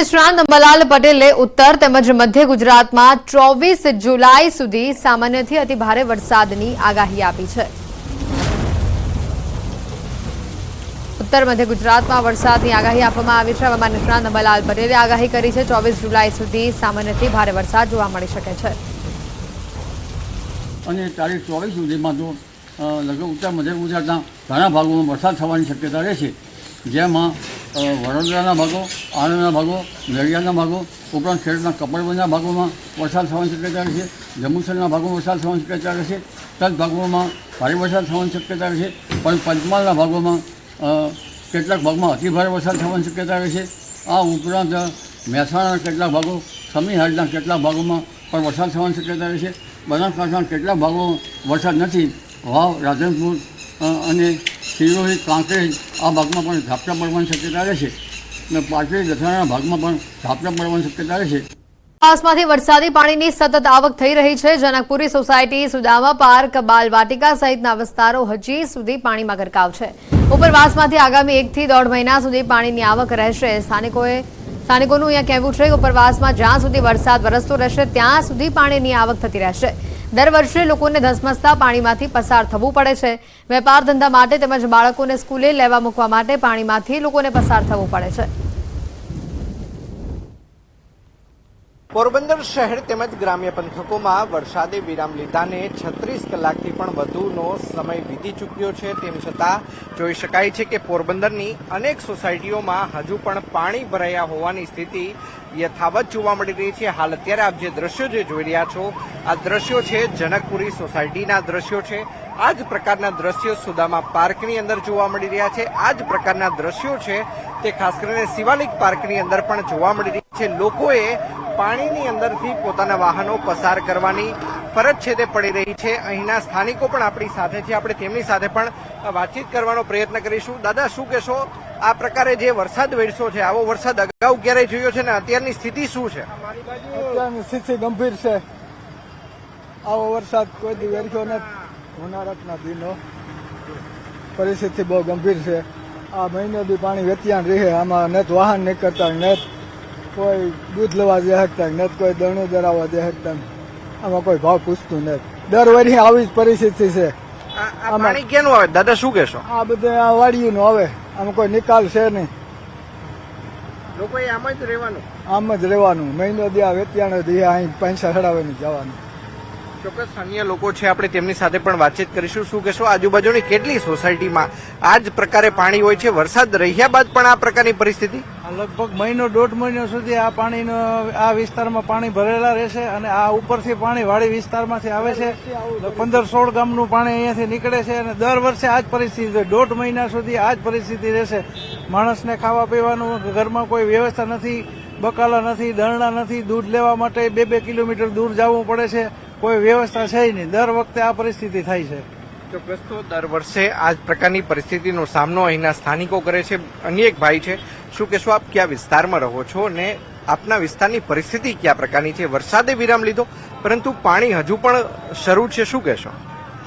નિષ્ણાંત અંબાલાલ પટેલે ઉત્તર તેમજ મધ્ય ગુજરાતમાં 24 જુલાઈ સુધી સામાન્યથી અતિ ભારે વરસાદની આગાહી આપી છે। ઉત્તર મધ્ય ગુજરાતમાં વરસાદની આગાહી આપવામાં આવી છે। હવામાન નિષ્ણાંત અંબાલાલ પટેલે આગાહી કરી છે 24 જુલાઈ સુધી સામાન્યથી ભારે વરસાદ જોવા મળી શકે છે। અને તારીખ 24 સુધીમાં તો લગભગ ઉત્તર મધ્ય ગુજરાતના ઘણા ભાગોમાં વરસાદ થવાની શક્યતા રહેશે, જેમાં વડોદરાના ભાગો, આણંદના ભાગો, નડિયાદના ભાગો ઉપરાંત ખેડના કપડવંજના ભાગોમાં વરસાદ થવાની શક્યતા રહેશે। જંબુસરના ભાગોમાં વરસાદ થવાની શક્યતા રહેશે। તદ ભાગોમાં ભારે વરસાદ થવાની શક્યતા રહેશે, પણ પંચમહાલના ભાગોમાં કેટલાક ભાગમાં અતિભારે વરસાદ થવાની શક્યતા રહેશે। આ ઉપરાંત મહેસાણાના કેટલાક ભાગો, સમીહારના કેટલાક ભાગોમાં પણ વરસાદ થવાની શક્યતા રહેશે। બનાસકાંઠાના કેટલાક ભાગોમાં વરસાદ નથી। વાવ, રાધનપુર અને સિરોહી, કાંકરેજ આ ભાગમાં પણ ઝાપટા પડવાની શક્યતા રહેશે અને પાટડી દસાણાના ભાગમાં પણ ઝાપટા પડવાની શક્યતા રહેશે। ઉપરવાસમાંથી વરસાદી પાણીની સતત આવક થઈ રહી છે। જનકપુરી સોસાયટી, સુદામા પાર્ક, બાલવાટિકા સહિતના વિસ્તારો હજી સુધી પાણીમાં ગરકાવ છે। ઉપરવાસમાંથી આગામી 1 થી 1.5 મહિના સુધી પાણીની આવક રહેશે। સ્થાનિકોનું અહીંયા કહેવું છે કે ઉપરવાસમાં જ્યાં સુધી વરસાદ વરસતો રહેશે ત્યાં સુધી પાણીની આવક થતી રહેશે। દર વર્ષે લોકોને ધસમસતા પાણીમાંથી પસાર થવું પડે છે। વેપાર ધંધા માટે તેમજ બાળકોને સ્કૂલે લેવા મૂકવા માટે પાણીમાંથી લોકોને પસાર થવું પડે છે। પોરબંદર શહેર તેમજ ગ્રામ્ય પંથકોમાં વરસાદે વિરામ લીધાને 36 કલાકથી પણ વધુનો સમય વીતી ચૂક્યો છે। તેમ છતાં જોઈ શકાય છે કે પોરબંદરની અનેક સોસાયટીઓમાં હજુ પણ પાણી ભરાયા હોવાની સ્થિતિ યથાવત જોવા મળી રહી છે। હાલ અત્યારે આપ જે દ્રશ્યો જે જોઈ રહ્યા છો, આ દ્રશ્યો છે જનકપુરી સોસાયટીના દ્રશ્યો છે। આ જ પ્રકારના દ્રશ્યો સુદામા પાર્કની અંદર જોવા મળી રહ્યા છે। આ જ પ્રકારના દ્રશ્યો છે તે ખાસ કરીને શિવાલિક પાર્કની અંદર પણ જોવા મળી રહ્યા છે। લોકોએ પાણીની અંદરથી પોતાના વાહનો પસાર કરવાની ફરજ છે તે પડી રહી છે। અહીંના સ્થાનિકો પણ આપણી સાથે છે, આપણે તેમની સાથે પણ વાતચીત કરવાનો પ્રયત્ન કરીશું। દાદા, શું કહેશો, આ પ્રકારે જે વરસાદ વરસ્યો છે, આવો વરસાદ અગાઉ ક્યારેય જોયો છે ને અત્યારની સ્થિતિ શું છે? અત્યારની સ્થિતિ ગંભીર છે। આવો વરસાદ કોઈ દી વરસ્યો નથી। ઉનાળાના દિનો પરિસ્થિતિ બહુ ગંભીર છે। આ મહિનો દી પાણી વેતિયાણ રહે, આમાં ને વાહન નીકળતા, ને કોઈ દૂધ લેવા દે શકતા, ને કોઈ દણું દરાવવા દે શકતા, આમાં કોઈ ભાવ પૂછતું નથી। દર વર્ષે આવી જ પરિસ્થિતિ છે। આ પાણી ક્યાંનું આવે દાદા, શું કહેશો? આ બધે આ વાડીનું આવે, આમાં કોઈ નિકાલ છે નહીં। લોકોએ આમ જ રહેવાનું, આમ જ રહેવાનું। મહિનો દી આ વેતિયાણ દી અહીં પૈસા ચડાવીને જવાનું। ચોક્કસ અન્ય લોકો છે, આપણે તેમની સાથે પણ વાતચીત કરીશું। શું કહેશો, આજુબાજુની કેટલી સોસાયટીમાં આ જ પ્રકારે પાણી હોય છે? વરસાદ રહ્યા બાદ પણ આ પ્રકારની પરિસ્થિતિ? લગભગ મહિનો 1.5 મહિનો સુધી આ પાણીનો આ વિસ્તારમાં પાણી ભરેલા રહેશે અને આ ઉપરથી પાણી વાડી વિસ્તારમાંથી આવે છે। 15-16 ગામનું પાણી અહીંયાથી નીકળે છે અને દર વર્ષે આ જ પરિસ્થિતિ, 1.5 મહિના સુધી આ જ પરિસ્થિતિ રહેશે। માણસને ખાવા પીવાનું, ઘરમાં કોઈ વ્યવસ્થા નથી, બકાલા નથી, દળણા નથી, દૂધ લેવા માટે 2-2 કિલોમીટર દૂર જવું પડે છે, કોઈ વ્યવસ્થા છે નહીં। દર વખતે આ પરિસ્થિતિ થાય છે। ચોક્કસ તો દર વર્ષે આ જ પ્રકારની પરિસ્થિતિનો સામનો અહીંના સ્થાનિકો કરે છે। અન્ય એક ભાઈ છે, શું કહેશો, આપ કયા વિસ્તારમાં રહો છો અને આપના વિસ્તારની પરિસ્થિતિ કયા પ્રકારની છે? વરસાદે વિરામ લીધો પરંતુ પાણી હજુ પણ શરૂ છે, શું કહેશો?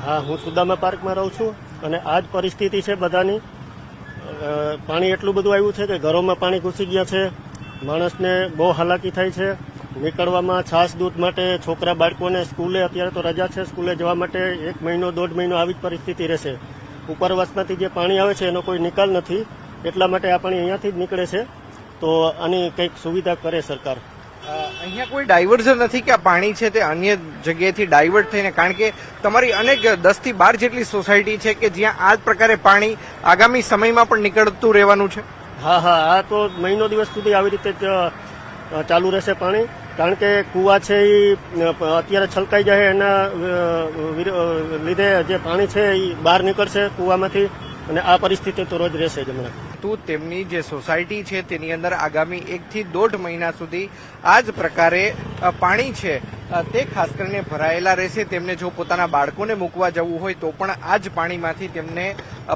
હા, હું સુદામા પાર્કમાં રહું છું અને આ જ પરિસ્થિતિ છે બધાની। પાણી એટલું બધું આવ્યું છે કે ઘરોમાં પાણી ઘૂસી ગયા છે, માણસને બહુ હાલાકી થાય છે નીકળવામાં। છાસ દૂધ માટે છોકરા બાળકોને સ્કૂલે, અત્યારે તો રજા છે, સ્કૂલે જવા માટે 1 મહિનો 1.5 મહિનો આવી જ પરિસ્થિતિ રહેશે। ઉપરવાસમાંથી જે પાણી આવે છે એનો કોઈ નિકાલ નથી, એટલા માટે આ પાણી અહીંયાથી જ નીકળે છે। તો આની કંઈક સુવિધા કરે સરકાર। અહીંયા કોઈ ડાયવર્ઝન નથી કે આ પાણી છે તે અન્ય જગ્યાએથી ડાયવર્ટ થઈને? કારણ કે તમારી અનેક 10 થી 12 જેટલી સોસાયટી છે કે જ્યાં આ જ પ્રકારે પાણી આગામી સમયમાં પણ નીકળતું રહેવાનું છે? હા, આ તો મહિનો દિવસ સુધી આવી રીતે જ ચાલુ રહેશે પાણી, કારણ કે કુવા છે એ અત્યારે છલકાઈ જાય, એના લીધે જે પાણી છે એ બહાર નીકળશે કુવામાંથી અને આ પરિસ્થિતિ તો રોજ રહેશે જ હમણાં। તેમની જે સોસાયટી છે તેની અંદર આગામી 1 થી 1.5 મહિના સુધી આ જ પ્રકારે પાણી છે તે ખાસ કરીને ભરાયેલા રહેશે। તેમને જો પોતાના બાળકોને મૂકવા જવું હોય તો પણ આ જ પાણીમાંથી તેમને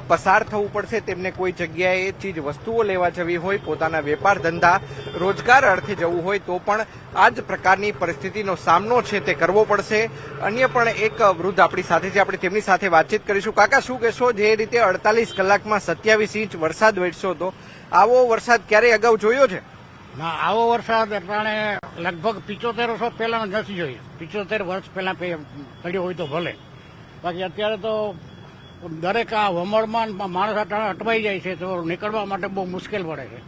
પસાર થવું પડશે। તેમને કોઈ જગ્યાએ ચીજ વસ્તુઓ લેવા જવી હોય, પોતાના વેપાર ધંધા રોજગાર અર્થે જવું હોય તો પણ આ જ પ્રકારની પરિસ્થિતિનો સામનો છે તે કરવો પડશે। અન્ય પણ એક વૃદ્ધ આપણી સાથે છે, આપણે તેમની સાથે વાતચીત કરીશું। કાકા, શું કહેશો, જે રીતે 48 કલાકમાં 27 ઇંચ વરસાદ વરસ્યો હતો, આવો વરસાદ ક્યારેય અગાઉ જોયો છે? ના, આવો વરસાદ અટાણે લગભગ 75 વર્ષ પહેલા નથી જોયો. 75 વર્ષ પહેલા પડ્યો હોય તો ભલે, બાકી અત્યારે તો દરેક આ વમળમાં માણસ અટાણે અટવાઈ જાય છે, તો નીકળવા માટે બહુ મુશ્કેલ પડે છે.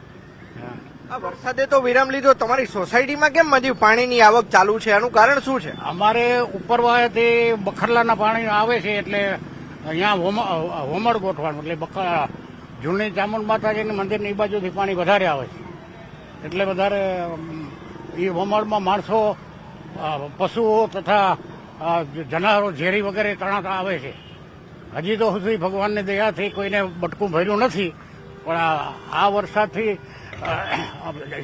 આ વરસાદે તો વિરામ લીધો, તમારી સોસાયટીમાં કેમ હજી પાણીની આવક ચાલુ છે? આનું કારણ શું છે? અમારે ઉપરવાળાથી બખરલાના પાણી આવે છે, એટલે અહીંયા વમળ ગોઠવાનું, એટલે જૂની ચામુંડ માતાજીના મંદિરની બાજુથી પાણી વધારે આવે છે, એટલે વધારે એ વમળમાં માણસો, પશુઓ તથા જનાવરો ઝેરી વગેરે તણાતા આવે છે. હજી તો સુધી ભગવાનની દયાથી કોઈને બટકું ભર્યું નથી, પણ આ વરસાદથી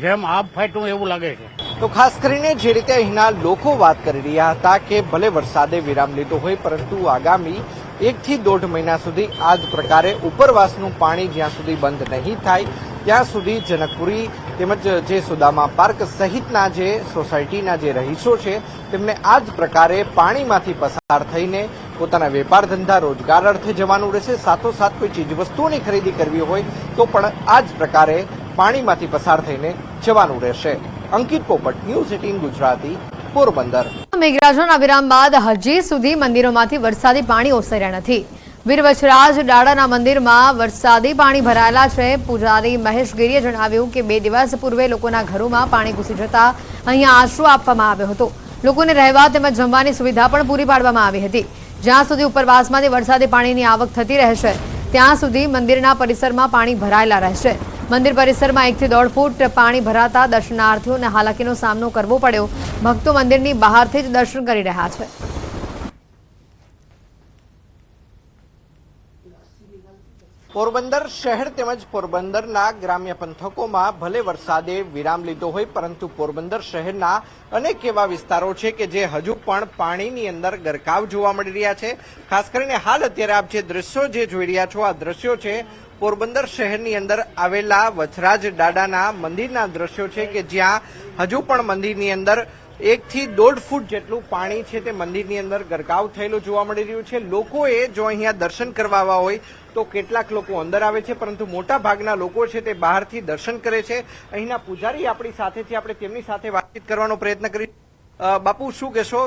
જેમ આબ ફાટ્યું એવું લાગે છે. તો ખાસ કરીને જે રીતે અહીંના લોકો વાત કરી રહ્યા હતા કે ભલે વરસાદે વિરામ લીધો હોય, પરંતુ આગામી 1 થી 1.5 મહિના સુધી આ જ પ્રકારે ઉપરવાસનું પાણી જ્યાં સુધી બંધ નહીં થાય ત્યાં સુધી જનકપુરી તેમજ જે સુદામા પાર્ક સહિતના જે સોસાયટીના જે રહીશો છે તેમને આ જ પ્રકારે પાણીમાંથી પસાર થઈને પોતાના વેપાર ધંધા રોજગાર અર્થે જવાનું રહેશે. સાથોસાથ કોઈ ચીજવસ્તુઓની ખરીદી કરવી હોય તો પણ આ જ પ્રકારે પાણીમાંથી પસાર થઈને જવાનું રહેશે. અંકિત પોપટ, ન્યૂઝ 18 ગુજરાતી, પોરબંદર. મેઘરાજાના વિરામ બાદ હજી સુધી મંદિરોમાંથી વરસાદી પાણી ઓસરી રહ્યા નથી. વીર વચરાજ દાડાના મંદિરમાં વરસાદી પાણી ભરાયેલા છે. પૂજારી મહેશ ગીરીએ જણાવ્યું કે 2 દિવસ પૂર્વે લોકોના ઘરોમાં પાણી ઘૂસી જતા અહીંયા આશરો આપવામાં આવ્યો હતો. લોકોને રહેવા તેમજ જમવાની સુવિધા પણ પૂરી પાડવામાં આવી હતી. જ્યાં સુધી ઉપરવાસમાંથી વરસાદી પાણીની આવક થતી રહેશે ત્યાં સુધી મંદિરના પરિસરમાં પાણી ભરાયેલા રહેશે. મંદિર પરિસરમાં 1 થી 1.5 ફૂટ પાણી ભરાતા દર્શનાર્થીઓને હાલાકીનો સામનો કરવો પડ્યો. ભક્તો મંદિરની બહારથી જ દર્શન કરી રહ્યા છે. પોરબંદર શહેર તેમજ પોરબંદરના ગ્રામ્ય પંથકોમાં ભલે વરસાદે વિરામ લીધો હોય, પરંતુ પોરબંદર શહેરના અનેક એવા વિસ્તારો છે કે જે હજુ પણ પાણીની અંદર ગરકાવ જોવા મળી રહ્યા છે. ખાસ કરીને હાલ અત્યારે આપ જે દ્રશ્યો જે જોઈ રહ્યા છો, આ દ્રશ્યો છે પોરબંદર શહેરની અંદર આવેલા વચરાજ દાદાના મંદિરના દ્રશ્યો છે કે જ્યાં હજુ પણ મંદિરની અંદર 1 થી 1.5 ફૂટ જેટલું પાણી છે તે મંદિરની અંદર ગરકાવ થયેલું જોવા મળી રહ્યું છે. લોકોએ જો અહીંયા દર્શન કરવા આવ્યા હોય તો કેટલાક લોકો અંદર આવે છે, પરંતુ મોટા ભાગના લોકો છે તે બહારથી દર્શન કરે છે. અહીંના પૂજારી આપણી સાથે છે, આપણે તેમની સાથે વાતચીત કરવાનો પ્રયત્ન કરી. બાપુ, શું કહેશો,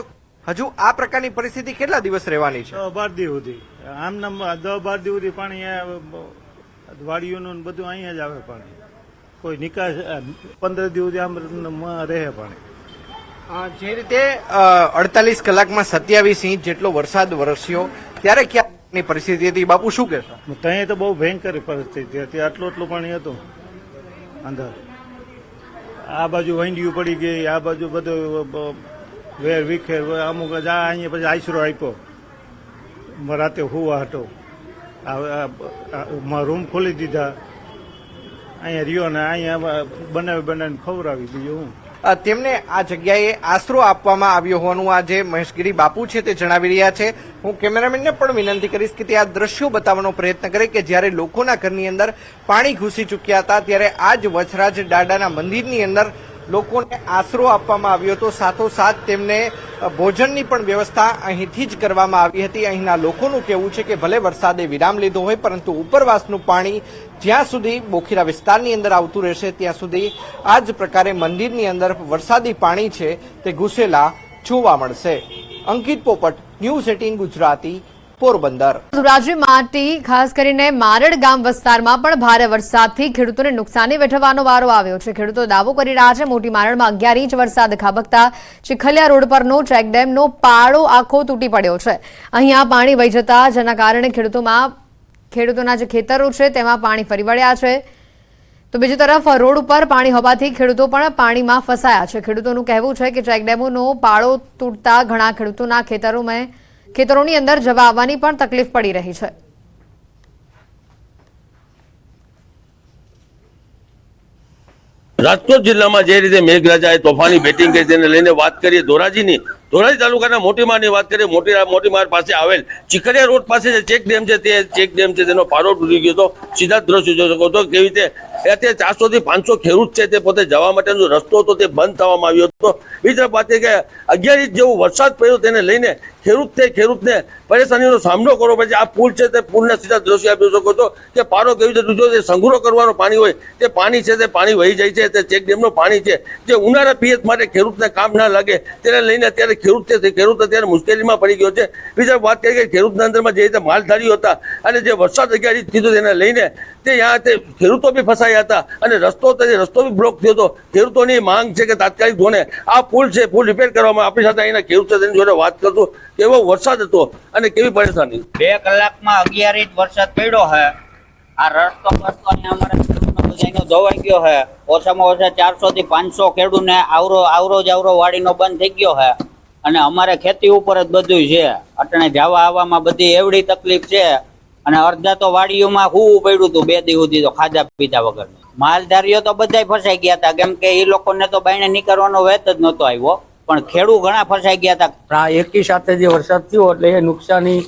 હજુ આ પ્રકારની પરિસ્થિતિ કેટલા દિવસ રહેવાની છે? 12 દિવસ સુધી આમ 10-12 દિવસ સુધી પાણી વાડીઓનું બધું અહીંયા જ આવે પાણી. કોઈ નિકાસ 15 દિવસ આમ રહે પાણી. જે રીતે 48 કલાકમાં 27 ઇંચ જેટલો વરસાદ વરસ્યો ત્યારે ક્યાંની પરિસ્થિતિ હતી? બાપુ, શું કહેશો? ત્યાં તો બહુ ભયંકર પરિસ્થિતિ હતી. આટલું પાણી હતું અંદર. આ બાજુ વંડિયું પડી ગઈ, આ બાજુ બધું વેર વિખેર, અમુક અહીંયા પછી આશરો આપ્યો રાતે હુવા હતો. રૂમ ખોલી દીધા, અહીંયા રહ્યો ને અહીંયા બનાવીને ખવડાવી બીજું હું. તેમને આ જગ્યાએ આશરો આપવામાં આવ્યો હોવાનું આજે મહેશગીરી બાપુ છે તે જણાવી રહ્યા છે. હું કેમેરામેનને પણ વિનંતી કરીશ કે તે આ દ્રશ્યો બતાવવાનો પ્રયત્ન કરે કે જ્યારે લોકોના ઘરની અંદર પાણી ઘૂસી ચૂક્યા હતા ત્યારે આ જ વચરાજ દાદાના મંદિરની અંદર લોકોને આશરો આપવામાં આવ્યો હતો. સાથોસાથ તેમને ભોજનની પણ વ્યવસ્થા અહીંથી જ કરવામાં આવી હતી. અહીંના લોકોનું કહેવું છે કે ભલે વરસાદે વિરામ લીધો હોય, પરંતુ ઉપરવાસનું પાણી જ્યાં સુધી બોખીરા વિસ્તારની અંદર આવતું રહેશે ત્યાં સુધી આ જ પ્રકારે મંદિરની અંદર વરસાદી પાણી છે તે ઘૂસેલા જોવા મળશે. અંકિત પોપટ, ન્યૂઝ 18 ગુજરાતી, પોરબંદર. ધોરાજી માટી ખાસ કરીને મારડ ગામ વિસ્તારમાં પણ ભારે વરસાદથી ખેડૂતોને નુકસાની વેઠવાનો વારો આવ્યો છે. ખેડૂતો દાવો કરી રહ્યા છે મોટી મારડમાં 11 ઇંચ વરસાદ ખાબકતા ચીખલિયા રોડ પરનો ચેકડેમનો પાળો આખો તૂટી પડ્યો છે. અહીંયા પાણી વહી જતા જેના કારણે ખેડૂતોના જે ખેતરો છે તેમાં પાણી ફરી વળ્યા છે. તો બીજી તરફ રોડ ઉપર પાણી હોવાથી ખેડૂતો પણ પાણીમાં ફસાયા છે. ખેડૂતોનું કહેવું છે કે ચેકડેમોનો પાળો તૂટતા ઘણા ખેડૂતોના ખેતરોની અંદર જવા આવવાની પણ તકલીફ પડી રહી છે. રાજકોટ જિલ્લામાં જે રીતે મેઘરાજાએ તોફાની બેટિંગ કરી તેને લઈને વાત કરીએ ધોરાજી તાલુકાના મોટીમારની વાત કરીએ. મોટીમાર પાસે આવેલ ચીખલિયા રોડ પાસે જે ચેક ડેમ છે તે ચેક ડેમ છે તેનો પારો તૂટી ગયો હતો. સીધા દ્રશ્યો જોઈ શકો છો કેવી રીતે એ અત્યારે 400 થી 500 ખેડૂત છે તે પોતે જવા માટેનો રસ્તો હતો તે બંધ થવામાં આવ્યો હતો. બીજી તરફ વાત છે કે 11 ઇંચ જેવો વરસાદ પડ્યો તેને લઈને ખેડૂતને પરેશાનીનો સામનો કરવો પડે છે. આ પુલ છે તે પુલના સીધા દ્રશ્ય આપી શકો છો કે પારો કેવી રીતે તૂટ્યો, તે સંગ્રહ કરવાનો પાણી હોય તે પાણી છે તે પાણી વહી જાય છે. તે ચેક ડેમનું પાણી છે જે ઉનાળા પિયત માટે ખેડૂતને કામ ના લાગે તેને લઈને અત્યારે ખેડૂત અત્યારે મુશ્કેલીમાં પડી ગયો છે. બીજી વાત કરીએ કે ખેડૂતના અંદરમાં જે રીતે માલધારીઓ હતા અને જે વરસાદ 11 ઇંચ થયો તેને લઈને તે ખેડૂતો બી ફસાયા હતા અને રસ્તો બી બ્લોક થયો હતો. ખેડૂતોની માંગ છે કે તાત્કાલિક ધોરણે આ પુલ છે પુલ રિપેર કરવામાં. આપણી સાથે અહીંના ખેડૂત છે તેની જોડે વાત કરશું કેવો વરસાદ હતો અને કેવી પરેશાની. 2 કલાકમાં 11 ઇંચ વરસાદ પડ્યો છે. આ રસ્તો અમારા ખેડૂતનો ધોવાઈ ગયો છે. ઓછામાં ઓછા 400 થી 500 ખેડૂતને આવરો વાડીનો બંધ થઈ ગયો છે અને અમારે ખેતી ઉપર જ બધું છે. અટણે જવા આવવામાં બધી એવડી તકલીફ છે અને અડધા તો વાડીઓમાં હોવું પડ્યું હતું 2 દિવસ સુધી તો ખાધા પીધા વગર. માલધારીઓ તો બધાય ફસાઈ ગયા હતા કેમ કે એ લોકોને તો બાયણે નીકળવાનો વેત જ નહોતો આવ્યો, પણ ખેડૂત ઘણા ફસાઈ ગયા હતા. આ એકી સાથે જે વરસાદ થયો એટલે એ નુકસાની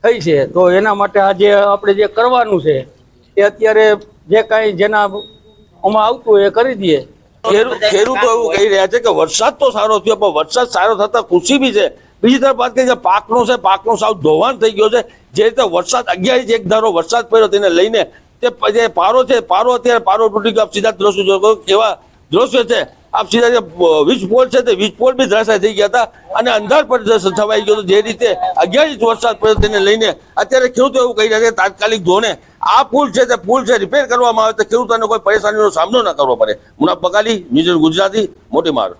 થઈ છે. તો એના માટે આજે આપણે જે કરવાનું છે એ અત્યારે જે કાંઈ જેના આમાં આવતું એ કરી દઈએ. ખેડૂતો એવું કહી રહ્યા છે કે વરસાદ તો સારો થયો પણ વરસાદ સારો થતા ખુશી બી છે. બીજી તરફ વાત કરીએ પાકનો સાવ ધોવાણ થઈ ગયો છે. જે રીતે વરસાદ 11 ઇંચ એક ધારો વરસાદ પડ્યો તેને લઈને તે પારો તૂટી ગયો. આપ સીધા દ્રશ્યો જોયો કેવા દ્રશ્યો છે. આપ સીધા જે વીજ પોલ છે તે વીજ પોલ બી ધરાશાય થઈ ગયા હતા અને અંધાર પર છવાઈ ગયો હતો. જે રીતે 11 ઇંચ વરસાદ પડ્યો તેને લઈને અત્યારે ખેડૂતો એવું કહી રહ્યા છે તાત્કાલિક ધોરણે આ પુલ છે રિપેર કરવામાં આવે તો ખેડૂતોને કોઈ પરેશાનીનો સામનો ન કરવો પડે. મુનાફ બકાલી, ન્યૂઝ ગુજરાતી, મોટી માર.